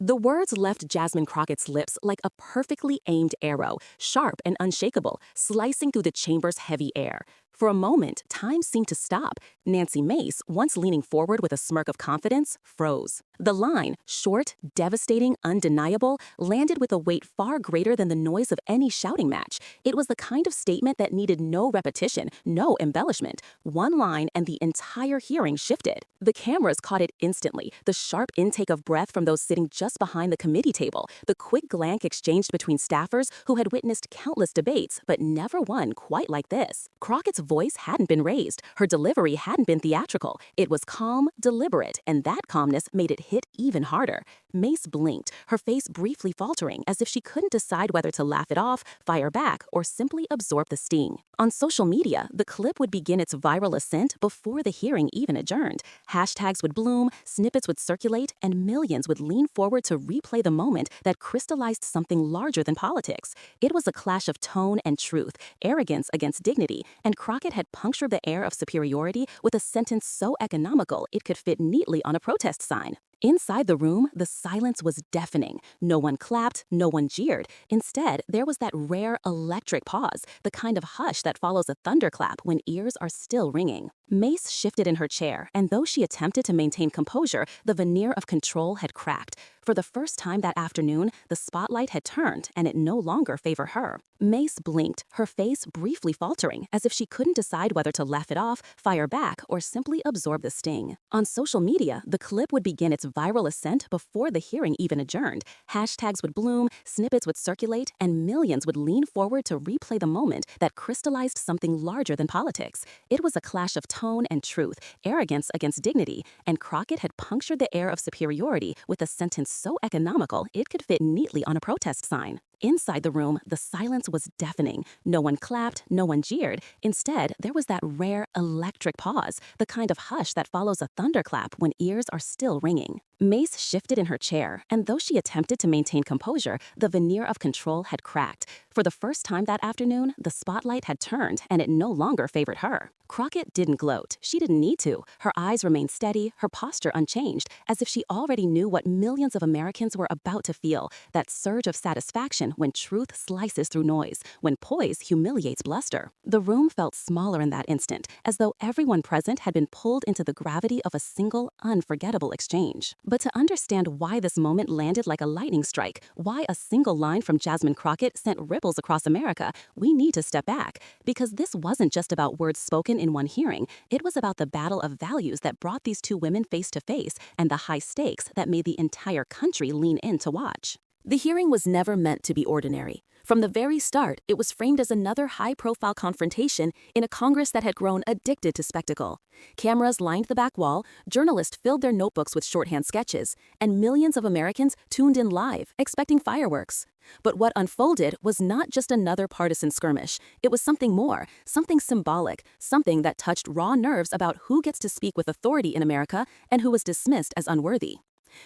The words left Jasmine Crockett's lips like a perfectly aimed arrow, sharp and unshakable, slicing through the chamber's heavy air. For a moment, time seemed to stop. Nancy Mace, once leaning forward with a smirk of confidence, froze. The line, short, devastating, undeniable, landed with a weight far greater than the noise of any shouting match. It was the kind of statement that needed no repetition, no embellishment. One line and the entire hearing shifted. The cameras caught it instantly, the sharp intake of breath from those sitting just behind the committee table, the quick glance exchanged between staffers who had witnessed countless debates, but never one quite like this. Crockett's voice hadn't been raised. Her delivery hadn't been theatrical. It was calm, deliberate, and that calmness made it hit even harder. Mace blinked, her face briefly faltering, as if she couldn't decide whether to laugh it off, fire back, or simply absorb the sting. On social media, the clip would begin its viral ascent before the hearing even adjourned. Hashtags would bloom, snippets would circulate, and millions would lean forward to replay the moment that crystallized something larger than politics. It was a clash of tone and truth, arrogance against dignity, and Crockett had punctured the air of superiority with a sentence so economical it could fit neatly on a protest sign. Inside the room, the silence was deafening. No one clapped, no one jeered. Instead, there was that rare electric pause, the kind of hush that follows a thunderclap when ears are still ringing. Mace shifted in her chair, and though she attempted to maintain composure, the veneer of control had cracked. For the first time that afternoon, the spotlight had turned, and it no longer favored her. Mace blinked, her face briefly faltering, as if she couldn't decide whether to laugh it off, fire back, or simply absorb the sting. On social media, the clip would begin its viral ascent before the hearing even adjourned. Hashtags would bloom, snippets would circulate, and millions would lean forward to replay the moment that crystallized something larger than politics. It was a clash of tone and truth, arrogance against dignity, and Crockett had punctured the air of superiority with a sentence so economical it could fit neatly on a protest sign. Inside the room, the silence was deafening. No one clapped, no one jeered. Instead, there was that rare electric pause, the kind of hush that follows a thunderclap when ears are still ringing. Mace shifted in her chair, and though she attempted to maintain composure, the veneer of control had cracked. For the first time that afternoon, the spotlight had turned, and it no longer favored her. Crockett didn't gloat. She didn't need to. Her eyes remained steady, her posture unchanged, as if she already knew what millions of Americans were about to feel, that surge of satisfaction when truth slices through noise, when poise humiliates bluster. The room felt smaller in that instant, as though everyone present had been pulled into the gravity of a single, unforgettable exchange. But to understand why this moment landed like a lightning strike, why a single line from Jasmine Crockett sent ripples across America, we need to step back. Because this wasn't just about words spoken in one hearing, it was about the battle of values that brought these two women face to face and the high stakes that made the entire country lean in to watch. The hearing was never meant to be ordinary. From the very start, it was framed as another high-profile confrontation in a Congress that had grown addicted to spectacle. Cameras lined the back wall, journalists filled their notebooks with shorthand sketches, and millions of Americans tuned in live, expecting fireworks. But what unfolded was not just another partisan skirmish. It was something more, something symbolic, something that touched raw nerves about who gets to speak with authority in America and who was dismissed as unworthy.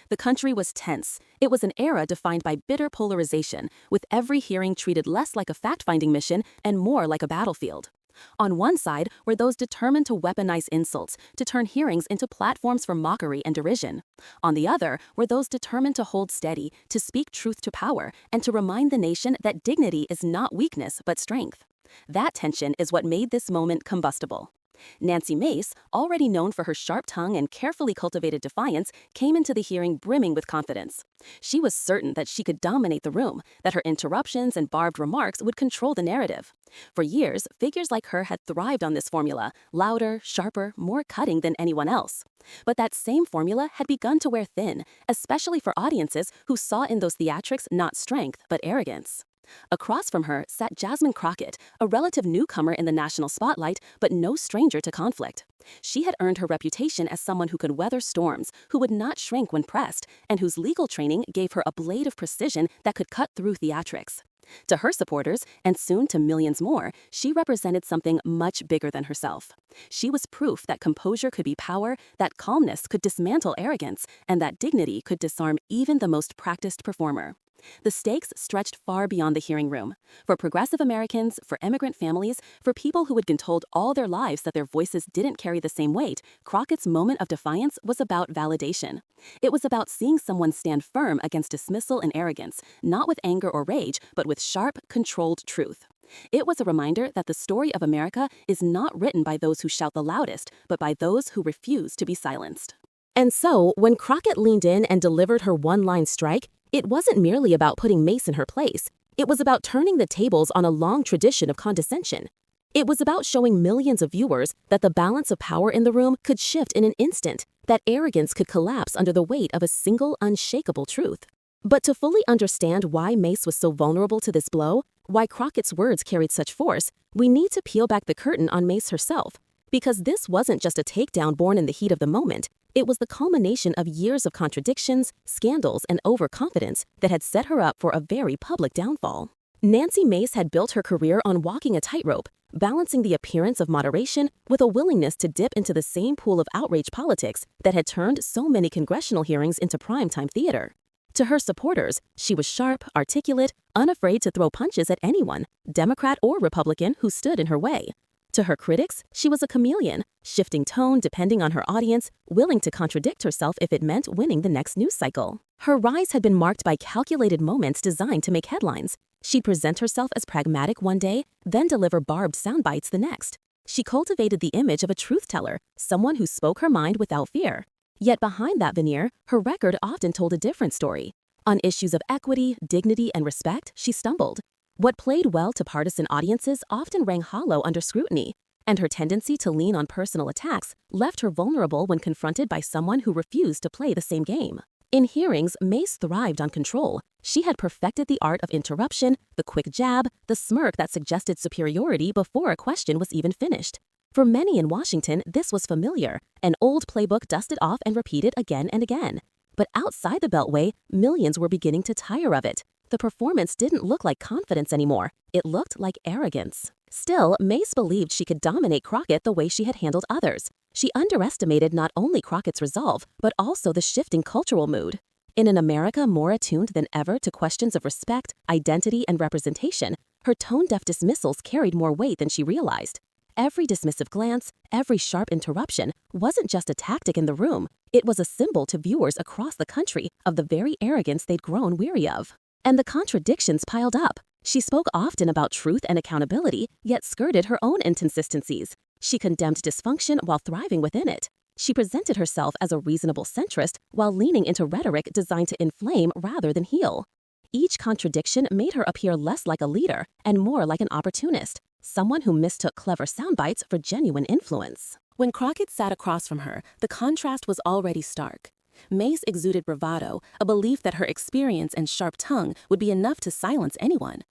The country was tense. It was an era defined by bitter polarization, with every hearing treated less like a fact-finding mission and more like a battlefield. On one side were those determined to weaponize insults, to turn hearings into platforms for mockery and derision. On the other were those determined to hold steady, to speak truth to power, and to remind the nation that dignity is not weakness but strength. That tension is what made this moment combustible. Nancy Mace, already known for her sharp tongue and carefully cultivated defiance, came into the hearing brimming with confidence. She was certain that she could dominate the room, that her interruptions and barbed remarks would control the narrative. For years, figures like her had thrived on this formula, louder, sharper, more cutting than anyone else. But that same formula had begun to wear thin, especially for audiences who saw in those theatrics not strength but arrogance. Across from her sat Jasmine Crockett, a relative newcomer in the national spotlight, but no stranger to conflict. She had earned her reputation as someone who could weather storms, who would not shrink when pressed, and whose legal training gave her a blade of precision that could cut through theatrics. To her supporters, and soon to millions more, she represented something much bigger than herself. She was proof that composure could be power, that calmness could dismantle arrogance, and that dignity could disarm even the most practiced performer. The stakes stretched far beyond the hearing room. For progressive Americans, for immigrant families, for people who had been told all their lives that their voices didn't carry the same weight, Crockett's moment of defiance was about validation. It was about seeing someone stand firm against dismissal and arrogance, not with anger or rage, but with sharp, controlled truth. It was a reminder that the story of America is not written by those who shout the loudest, but by those who refuse to be silenced. And so, when Crockett leaned in and delivered her one-line strike, it wasn't merely about putting Mace in her place. It was about turning the tables on a long tradition of condescension. It was about showing millions of viewers that the balance of power in the room could shift in an instant, that arrogance could collapse under the weight of a single, unshakable truth. But to fully understand why Mace was so vulnerable to this blow, why Crockett's words carried such force, we need to peel back the curtain on Mace herself. Because this wasn't just a takedown born in the heat of the moment. It was the culmination of years of contradictions, scandals, and overconfidence that had set her up for a very public downfall. Nancy Mace had built her career on walking a tightrope, balancing the appearance of moderation with a willingness to dip into the same pool of outrage politics that had turned so many congressional hearings into primetime theater. To her supporters, she was sharp, articulate, unafraid to throw punches at anyone, Democrat or Republican, who stood in her way. To her critics, she was a chameleon, shifting tone depending on her audience, willing to contradict herself if it meant winning the next news cycle. Her rise had been marked by calculated moments designed to make headlines. She'd present herself as pragmatic one day, then deliver barbed sound bites the next. She cultivated the image of a truth-teller, someone who spoke her mind without fear. Yet behind that veneer, her record often told a different story. On issues of equity, dignity, and respect, she stumbled. What played well to partisan audiences often rang hollow under scrutiny, and her tendency to lean on personal attacks left her vulnerable when confronted by someone who refused to play the same game. In hearings, Mace thrived on control. She had perfected the art of interruption, the quick jab, the smirk that suggested superiority before a question was even finished. For many in Washington, this was familiar, an old playbook dusted off and repeated again and again. But outside the Beltway, millions were beginning to tire of it. The performance didn't look like confidence anymore. It looked like arrogance. Still, Mace believed she could dominate Crockett the way she had handled others. She underestimated not only Crockett's resolve, but also the shifting cultural mood. In an America more attuned than ever to questions of respect, identity, and representation, her tone-deaf dismissals carried more weight than she realized. Every dismissive glance, every sharp interruption wasn't just a tactic in the room. It was a symbol to viewers across the country of the very arrogance they'd grown weary of. And the contradictions piled up. She spoke often about truth and accountability, yet skirted her own inconsistencies. She condemned dysfunction while thriving within it. She presented herself as a reasonable centrist while leaning into rhetoric designed to inflame rather than heal. Each contradiction made her appear less like a leader and more like an opportunist, someone who mistook clever soundbites for genuine influence. When Crockett sat across from her, the contrast was already stark. Mace exuded bravado, a belief that her experience and sharp tongue would be enough to silence anyone.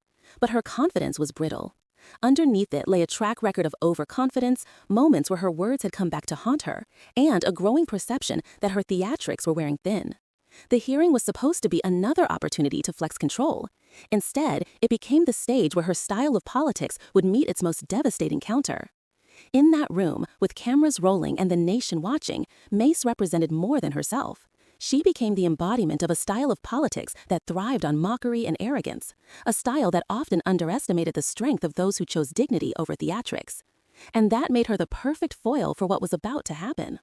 But her confidence was brittle. Underneath it lay a track record of overconfidence, moments where her words had come back to haunt her, and a growing perception that her theatrics were wearing thin. The hearing was supposed to be another opportunity to flex control. Instead, it became the stage where her style of politics would meet its most devastating counter. In that room, with cameras rolling and the nation watching, Mace represented more than herself. She became the embodiment of a style of politics that thrived on mockery and arrogance, a style that often underestimated the strength of those who chose dignity over theatrics. And that made her the perfect foil for what was about to happen.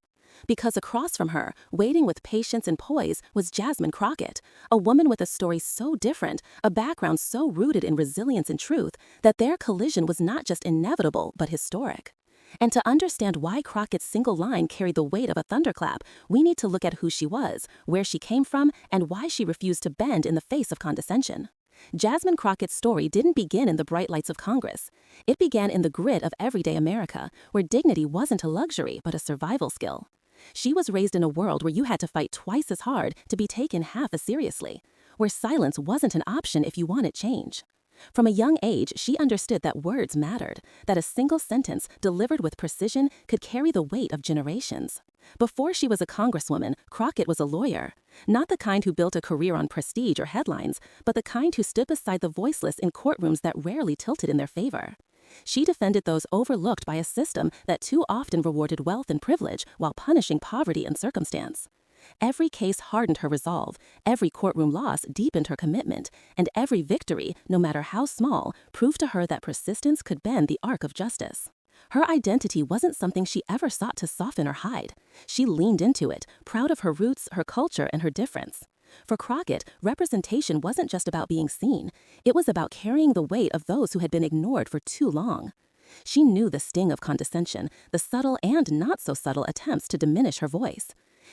Because across from her, waiting with patience and poise, was Jasmine Crockett, a woman with a story so different, a background so rooted in resilience and truth, that their collision was not just inevitable, but historic. And to understand why Crockett's single line carried the weight of a thunderclap, we need to look at who she was, where she came from, and why she refused to bend in the face of condescension. Jasmine Crockett's story didn't begin in the bright lights of Congress. It began in the grit of everyday America, where dignity wasn't a luxury, but a survival skill. She was raised in a world where you had to fight twice as hard to be taken half as seriously, where silence wasn't an option if you wanted change. From a young age, she understood that words mattered, that a single sentence delivered with precision could carry the weight of generations. Before she was a congresswoman, Crockett was a lawyer, not the kind who built a career on prestige or headlines, but the kind who stood beside the voiceless in courtrooms that rarely tilted in their favor. She defended those overlooked by a system that too often rewarded wealth and privilege while punishing poverty and circumstance. Every case hardened her resolve, every courtroom loss deepened her commitment, and every victory, no matter how small, proved to her that persistence could bend the arc of justice. Her identity wasn't something she ever sought to soften or hide. She leaned into it, proud of her roots, her culture, and her difference. For Crockett, representation wasn't just about being seen. It was about carrying the weight of those who had been ignored for too long. She knew the sting of condescension, the subtle and not so subtle attempts to diminish her voice.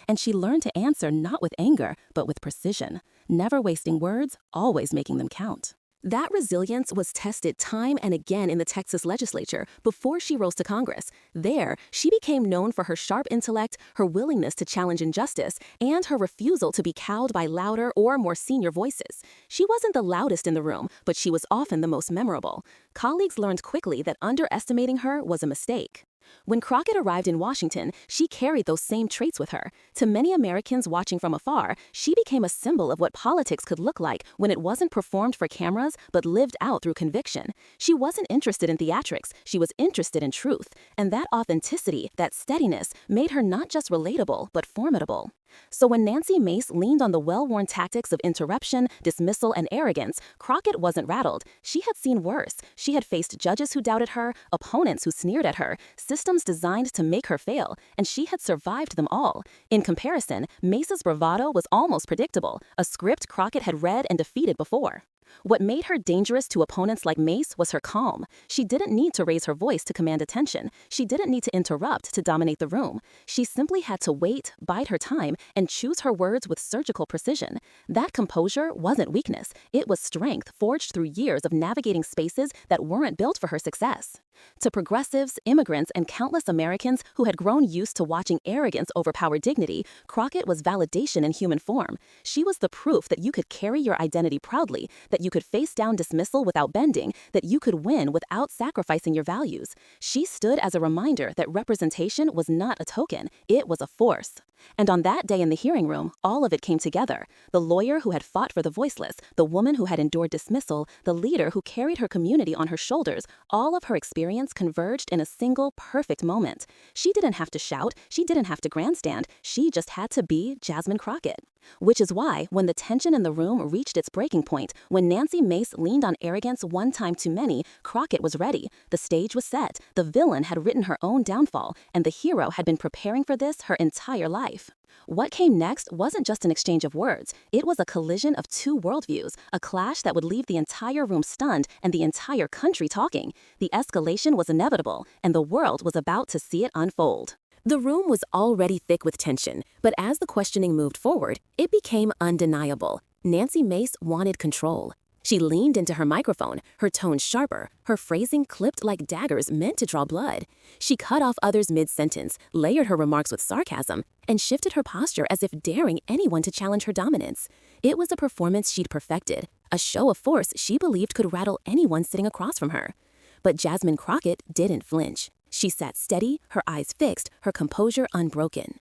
And she learned to answer not with anger, but with precision, never wasting words, always making them count. That resilience was tested time and again in the Texas legislature before she rose to Congress. There, she became known for her sharp intellect, her willingness to challenge injustice, and her refusal to be cowed by louder or more senior voices. She wasn't the loudest in the room, but she was often the most memorable. Colleagues learned quickly that underestimating her was a mistake. When Crockett arrived in Washington, she carried those same traits with her. To many Americans watching from afar, she became a symbol of what politics could look like when it wasn't performed for cameras but lived out through conviction. She wasn't interested in theatrics, she was interested in truth. And that authenticity, that steadiness, made her not just relatable but formidable. So when Nancy Mace leaned on the well-worn tactics of interruption, dismissal, and arrogance, Crockett wasn't rattled. She had seen worse. She had faced judges who doubted her, opponents who sneered at her, systems designed to make her fail, and she had survived them all. In comparison, Mace's bravado was almost predictable, a script Crockett had read and defeated before. What made her dangerous to opponents like Mace was her calm. She didn't need to raise her voice to command attention. She didn't need to interrupt to dominate the room. She simply had to wait, bide her time, and choose her words with surgical precision. That composure wasn't weakness. It was strength forged through years of navigating spaces that weren't built for her success. To progressives, immigrants, and countless Americans who had grown used to watching arrogance overpower dignity, Crockett was validation in human form. She was the proof that you could carry your identity proudly, that you could face down dismissal without bending, that you could win without sacrificing your values. She stood as a reminder that representation was not a token, it was a force. And on that day in the hearing room, all of it came together. The lawyer who had fought for the voiceless, the woman who had endured dismissal, the leader who carried her community on her shoulders, all of her experience converged in a single perfect moment. She didn't have to shout, she didn't have to grandstand, she just had to be Jasmine Crockett. Which is why, when the tension in the room reached its breaking point, when Nancy Mace leaned on arrogance one time too many, Crockett was ready. The stage was set, the villain had written her own downfall, and the hero had been preparing for this her entire life. What came next wasn't just an exchange of words, it was a collision of two worldviews, a clash that would leave the entire room stunned and the entire country talking. The escalation was inevitable, and the world was about to see it unfold. The room was already thick with tension, but as the questioning moved forward, it became undeniable. Nancy Mace wanted control. She leaned into her microphone, her tone sharper, her phrasing clipped like daggers meant to draw blood. She cut off others mid-sentence, layered her remarks with sarcasm, and shifted her posture as if daring anyone to challenge her dominance. It was a performance she'd perfected, a show of force she believed could rattle anyone sitting across from her. But Jasmine Crockett didn't flinch. She sat steady, her eyes fixed, her composure unbroken.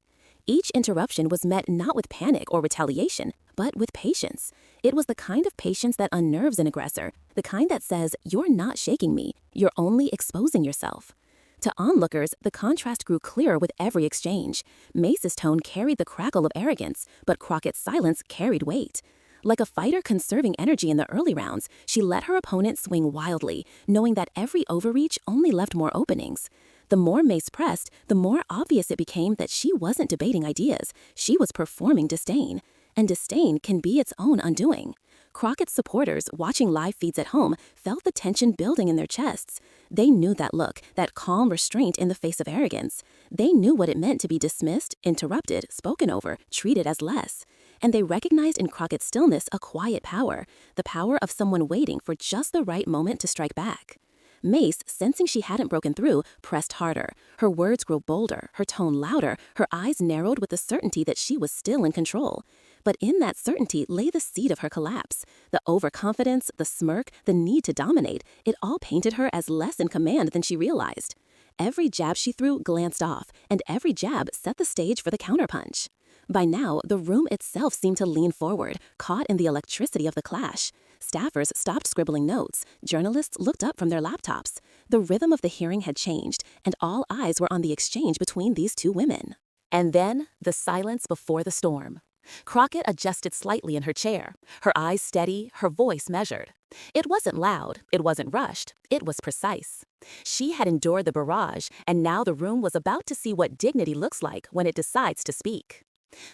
Each interruption was met not with panic or retaliation, but with patience. It was the kind of patience that unnerves an aggressor, the kind that says, "You're not shaking me, you're only exposing yourself." To onlookers, the contrast grew clearer with every exchange. Mace's tone carried the crackle of arrogance, but Crockett's silence carried weight. Like a fighter conserving energy in the early rounds, she let her opponent swing wildly, knowing that every overreach only left more openings. The more Mace pressed, the more obvious it became that she wasn't debating ideas, she was performing disdain. And disdain can be its own undoing. Crockett's supporters, watching live feeds at home, felt the tension building in their chests. They knew that look, that calm restraint in the face of arrogance. They knew what it meant to be dismissed, interrupted, spoken over, treated as less. And they recognized in Crockett's stillness a quiet power, the power of someone waiting for just the right moment to strike back. Mace, sensing she hadn't broken through, pressed harder. Her words grew bolder, her tone louder, her eyes narrowed with the certainty that she was still in control. But in that certainty lay the seed of her collapse. The overconfidence, the smirk, the need to dominate, it all painted her as less in command than she realized. Every jab she threw glanced off, and every jab set the stage for the counterpunch. By now, the room itself seemed to lean forward, caught in the electricity of the clash. Staffers stopped scribbling notes. Journalists looked up from their laptops. The rhythm of the hearing had changed, and all eyes were on the exchange between these two women. And then, the silence before the storm. Crockett adjusted slightly in her chair, her eyes steady, her voice measured. It wasn't loud, it wasn't rushed, it was precise. She had endured the barrage, and now the room was about to see what dignity looks like when it decides to speak.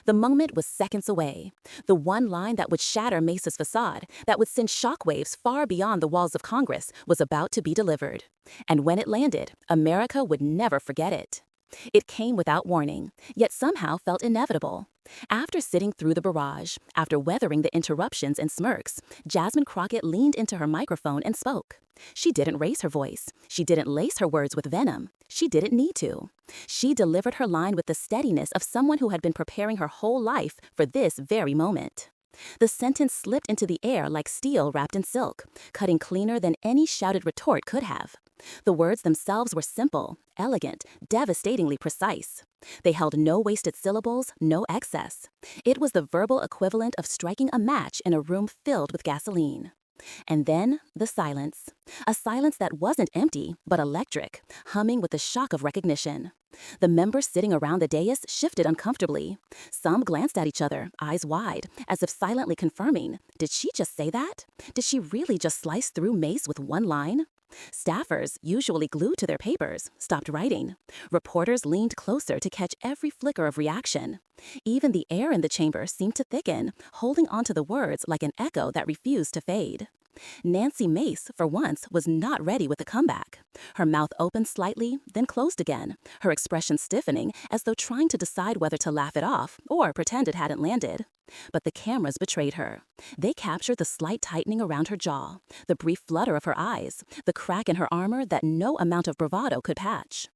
The moment was seconds away. The one line that would shatter Mace's facade, that would send shockwaves far beyond the walls of Congress, was about to be delivered. And when it landed, America would never forget it. It came without warning, yet somehow felt inevitable. After sitting through the barrage, after weathering the interruptions and smirks, Jasmine Crockett leaned into her microphone and spoke. She didn't raise her voice. She didn't lace her words with venom. She didn't need to. She delivered her line with the steadiness of someone who had been preparing her whole life for this very moment. The sentence slipped into the air like steel wrapped in silk, cutting cleaner than any shouted retort could have. The words themselves were simple, elegant, devastatingly precise. They held no wasted syllables, no excess. It was the verbal equivalent of striking a match in a room filled with gasoline. And then, the silence. A silence that wasn't empty, but electric, humming with the shock of recognition. The members sitting around the dais shifted uncomfortably. Some glanced at each other, eyes wide, as if silently confirming, did she just say that? Did she really just slice through Mace with one line? Staffers, usually glued to their papers, stopped writing. Reporters leaned closer to catch every flicker of reaction. Even the air in the chamber seemed to thicken, holding onto the words like an echo that refused to fade. Nancy Mace, for once, was not ready with a comeback. Her mouth opened slightly, then closed again, her expression stiffening as though trying to decide whether to laugh it off or pretend it hadn't landed. But the cameras betrayed her. They captured the slight tightening around her jaw, the brief flutter of her eyes, the crack in her armor that no amount of bravado could patch.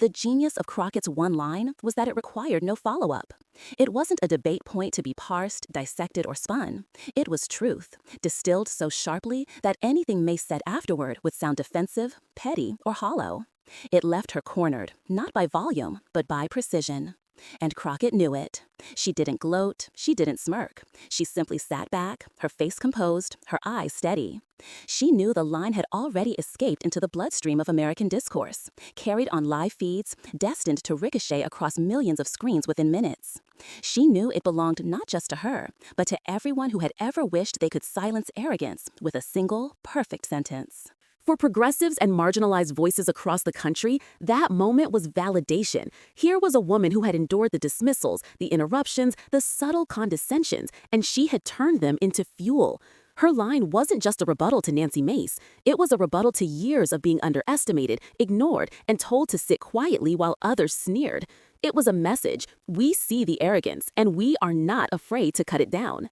The genius of Crockett's one line was that it required no follow-up. It wasn't a debate point to be parsed, dissected, or spun. It was truth, distilled so sharply that anything Mace said afterward would sound defensive, petty, or hollow. It left her cornered, not by volume, but by precision. And Crockett knew it. She didn't gloat, she didn't smirk. She simply sat back, her face composed, her eyes steady. She knew the line had already escaped into the bloodstream of American discourse, carried on live feeds, destined to ricochet across millions of screens within minutes. She knew it belonged not just to her, but to everyone who had ever wished they could silence arrogance with a single, perfect sentence. For progressives and marginalized voices across the country, that moment was validation. Here was a woman who had endured the dismissals, the interruptions, the subtle condescensions, and she had turned them into fuel. Her line wasn't just a rebuttal to Nancy Mace. It was a rebuttal to years of being underestimated, ignored, and told to sit quietly while others sneered. It was a message. We see the arrogance, and we are not afraid to cut it down.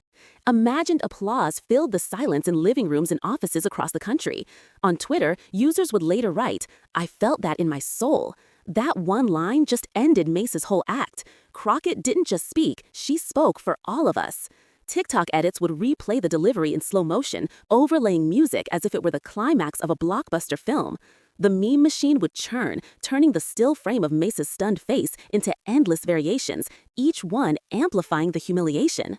Imagined applause filled the silence in living rooms and offices across the country. On Twitter, users would later write, "I felt that in my soul." That one line just ended Mace's whole act. Crockett didn't just speak, she spoke for all of us. TikTok edits would replay the delivery in slow motion, overlaying music as if it were the climax of a blockbuster film. The meme machine would churn, turning the still frame of Mace's stunned face into endless variations, each one amplifying the humiliation.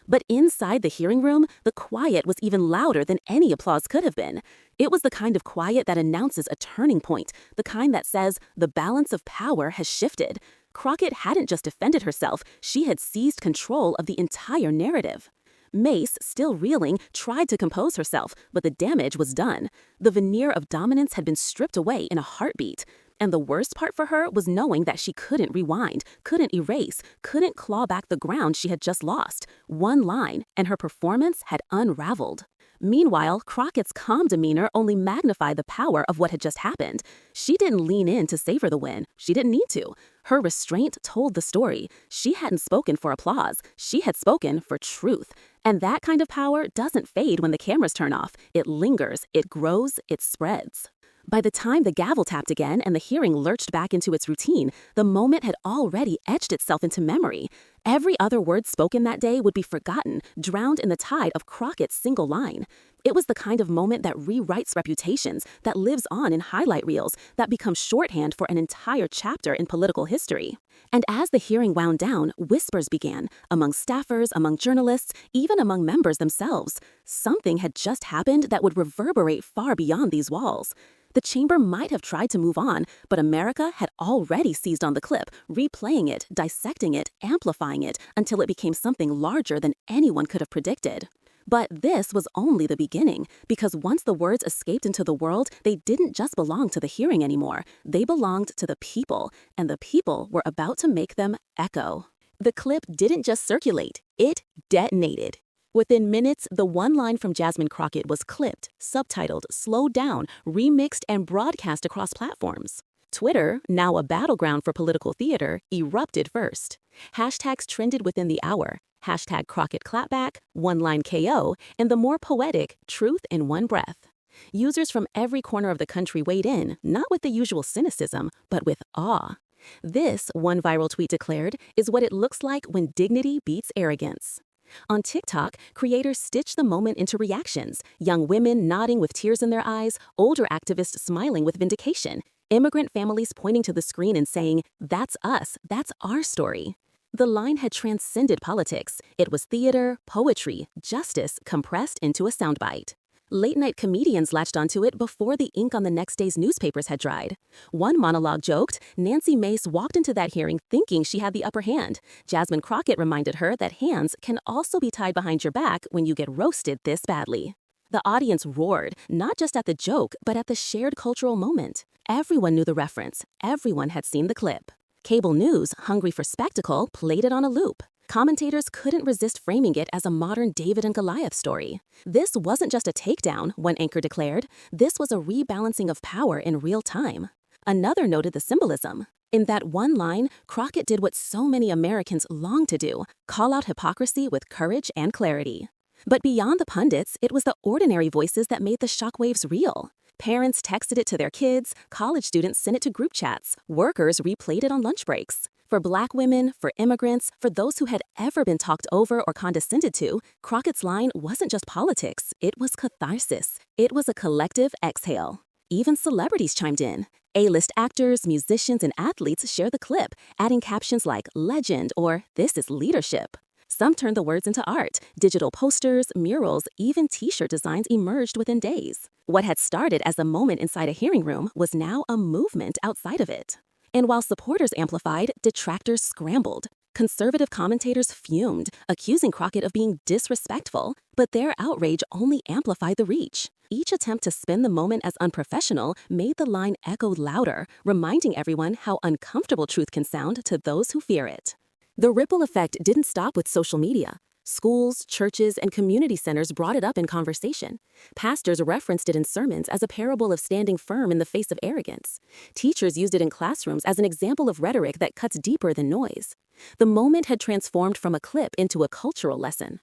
But inside the hearing room, the quiet was even louder than any applause could have been. It was the kind of quiet that announces a turning point, the kind that says the balance of power has shifted. Crockett hadn't just defended herself, she had seized control of the entire narrative. Mace, still reeling, tried to compose herself, but the damage was done. The veneer of dominance had been stripped away in a heartbeat. And the worst part for her was knowing that she couldn't rewind, couldn't erase, couldn't claw back the ground she had just lost. One line, and her performance had unraveled. Meanwhile, Crockett's calm demeanor only magnified the power of what had just happened. She didn't lean in to savor the win. She didn't need to. Her restraint told the story. She hadn't spoken for applause. She had spoken for truth. And that kind of power doesn't fade when the cameras turn off. It lingers, it grows, it spreads. By the time the gavel tapped again and the hearing lurched back into its routine, the moment had already etched itself into memory. Every other word spoken that day would be forgotten, drowned in the tide of Crockett's single line. It was the kind of moment that rewrites reputations, that lives on in highlight reels, that becomes shorthand for an entire chapter in political history. And as the hearing wound down, whispers began, among staffers, among journalists, even among members themselves. Something had just happened that would reverberate far beyond these walls. The chamber might have tried to move on, but America had already seized on the clip, replaying it, dissecting it, amplifying it, until it became something larger than anyone could have predicted. But this was only the beginning, because once the words escaped into the world, they didn't just belong to the hearing anymore. They belonged to the people, and the people were about to make them echo. The clip didn't just circulate, it detonated. Within minutes, the one line from Jasmine Crockett was clipped, subtitled, slowed down, remixed, and broadcast across platforms. Twitter, now a battleground for political theater, erupted first. Hashtags trended within the hour. Hashtag Crockett clapback, one-line KO, and the more poetic, truth in one breath. Users from every corner of the country weighed in, not with the usual cynicism, but with awe. This, one viral tweet declared, is what it looks like when dignity beats arrogance. On TikTok, creators stitched the moment into reactions, young women nodding with tears in their eyes, older activists smiling with vindication, immigrant families pointing to the screen and saying, "That's us, that's our story." The line had transcended politics. It was theater, poetry, justice compressed into a soundbite. Late-night comedians latched onto it before the ink on the next day's newspapers had dried. One monologue joked, Nancy Mace walked into that hearing thinking she had the upper hand. Jasmine Crockett reminded her that hands can also be tied behind your back when you get roasted this badly. The audience roared, not just at the joke, but at the shared cultural moment. Everyone knew the reference. Everyone had seen the clip. Cable news, hungry for spectacle, played it on a loop. Commentators couldn't resist framing it as a modern David and Goliath story. This wasn't just a takedown, one anchor declared. This was a rebalancing of power in real time. Another noted the symbolism. In that one line, Crockett did what so many Americans long to do, call out hypocrisy with courage and clarity. But beyond the pundits, it was the ordinary voices that made the shockwaves real. Parents texted it to their kids, college students sent it to group chats, workers replayed it on lunch breaks. For Black women, for immigrants, for those who had ever been talked over or condescended to, Crockett's line wasn't just politics, it was catharsis. It was a collective exhale. Even celebrities chimed in. A-list actors, musicians, and athletes shared the clip, adding captions like "legend" or "this is leadership." Some turned the words into art. Digital posters, murals, even t-shirt designs emerged within days. What had started as a moment inside a hearing room was now a movement outside of it. And while supporters amplified, detractors scrambled. Conservative commentators fumed, accusing Crockett of being disrespectful, but their outrage only amplified the reach. Each attempt to spin the moment as unprofessional made the line echo louder, reminding everyone how uncomfortable truth can sound to those who fear it. The ripple effect didn't stop with social media. Schools, churches, and community centers brought it up in conversation. Pastors referenced it in sermons as a parable of standing firm in the face of arrogance. Teachers used it in classrooms as an example of rhetoric that cuts deeper than noise. The moment had transformed from a clip into a cultural lesson.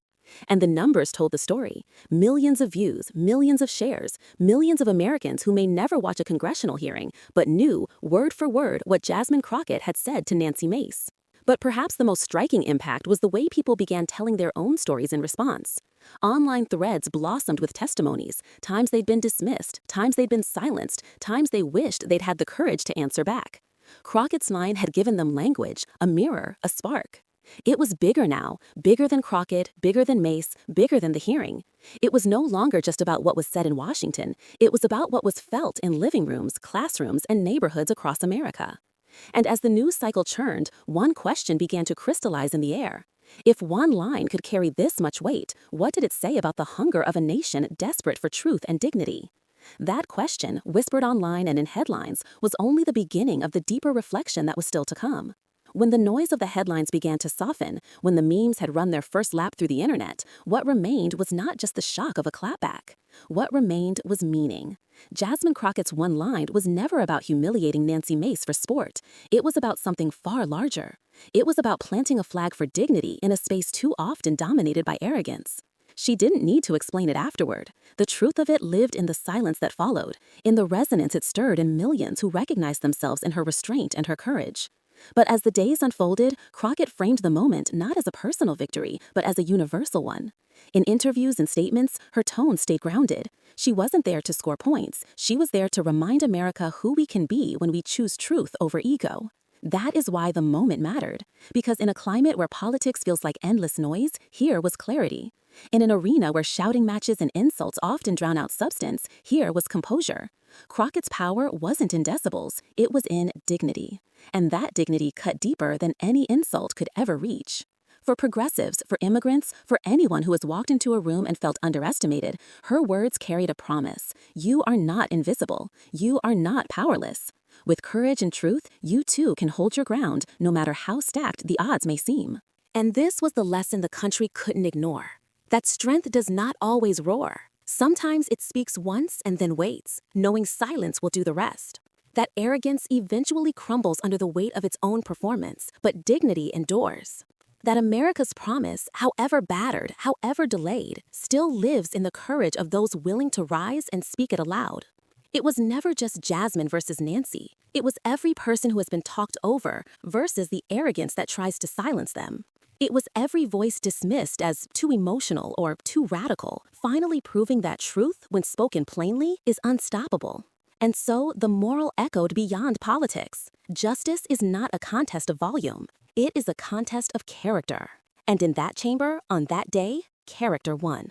And the numbers told the story. Millions of views, millions of shares, millions of Americans who may never watch a congressional hearing, but knew, word for word, what Jasmine Crockett had said to Nancy Mace. But perhaps the most striking impact was the way people began telling their own stories in response. Online threads blossomed with testimonies, times they'd been dismissed, times they'd been silenced, times they wished they'd had the courage to answer back. Crockett's line had given them language, a mirror, a spark. It was bigger now, bigger than Crockett, bigger than Mace, bigger than the hearing. It was no longer just about what was said in Washington. It was about what was felt in living rooms, classrooms, and neighborhoods across America. And as the news cycle churned, one question began to crystallize in the air. If one line could carry this much weight, what did it say about the hunger of a nation desperate for truth and dignity? That question, whispered online and in headlines, was only the beginning of the deeper reflection that was still to come. When the noise of the headlines began to soften, when the memes had run their first lap through the internet, what remained was not just the shock of a clapback. What remained was meaning. Jasmine Crockett's one line was never about humiliating Nancy Mace for sport. It was about something far larger. It was about planting a flag for dignity in a space too often dominated by arrogance. She didn't need to explain it afterward. The truth of it lived in the silence that followed, in the resonance it stirred in millions who recognized themselves in her restraint and her courage. But as the days unfolded, Crockett framed the moment not as a personal victory, but as a universal one. In interviews and statements, her tone stayed grounded. She wasn't there to score points. She was there to remind America who we can be when we choose truth over ego. That is why the moment mattered. Because in a climate where politics feels like endless noise, here was clarity. In an arena where shouting matches and insults often drown out substance, here was composure. Crockett's power wasn't in decibels, it was in dignity. And that dignity cut deeper than any insult could ever reach. For progressives, for immigrants, for anyone who has walked into a room and felt underestimated, her words carried a promise. You are not invisible. You are not powerless. With courage and truth, you too can hold your ground, no matter how stacked the odds may seem. And this was the lesson the country couldn't ignore. That strength does not always roar. Sometimes it speaks once and then waits, knowing silence will do the rest. That arrogance eventually crumbles under the weight of its own performance, but dignity endures. That America's promise, however battered, however delayed, still lives in the courage of those willing to rise and speak it aloud. It was never just Jasmine versus Nancy. It was every person who has been talked over versus the arrogance that tries to silence them. It was every voice dismissed as too emotional or too radical, finally proving that truth, when spoken plainly, is unstoppable. And so the moral echoed beyond politics. Justice is not a contest of volume. It is a contest of character. And in that chamber, on that day, character won.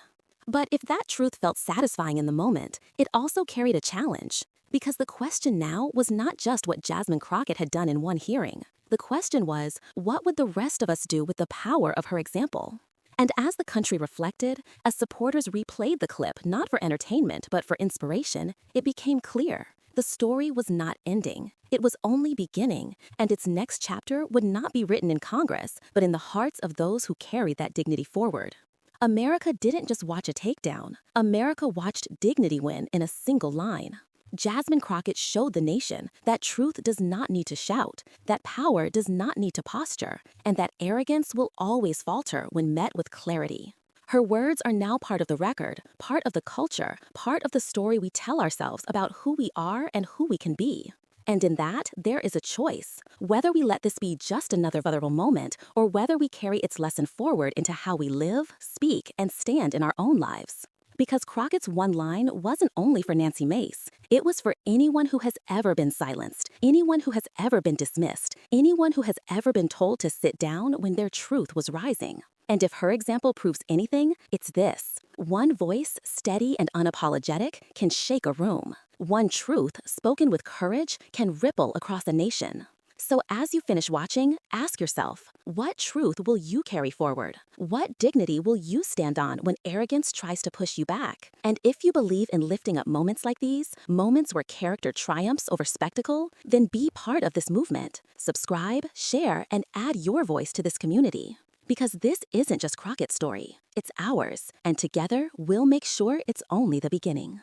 But if that truth felt satisfying in the moment, it also carried a challenge. Because the question now was not just what Jasmine Crockett had done in one hearing. The question was, what would the rest of us do with the power of her example? And as the country reflected, as supporters replayed the clip not for entertainment but for inspiration, it became clear. The story was not ending. It was only beginning, and its next chapter would not be written in Congress, but in the hearts of those who carried that dignity forward. America didn't just watch a takedown. America watched dignity win in a single line. Jasmine Crockett showed the nation that truth does not need to shout, that power does not need to posture, and that arrogance will always falter when met with clarity. Her words are now part of the record, part of the culture, part of the story we tell ourselves about who we are and who we can be. And in that, there is a choice, whether we let this be just another viral moment or whether we carry its lesson forward into how we live, speak, and stand in our own lives. Because Crockett's one line wasn't only for Nancy Mace. It was for anyone who has ever been silenced, anyone who has ever been dismissed, anyone who has ever been told to sit down when their truth was rising. And if her example proves anything, it's this. One voice, steady and unapologetic, can shake a room. One truth, spoken with courage, can ripple across a nation. So as you finish watching, ask yourself, what truth will you carry forward? What dignity will you stand on when arrogance tries to push you back? And if you believe in lifting up moments like these, moments where character triumphs over spectacle, then be part of this movement. Subscribe, share, and add your voice to this community. Because this isn't just Crockett's story, it's ours, and together we'll make sure it's only the beginning.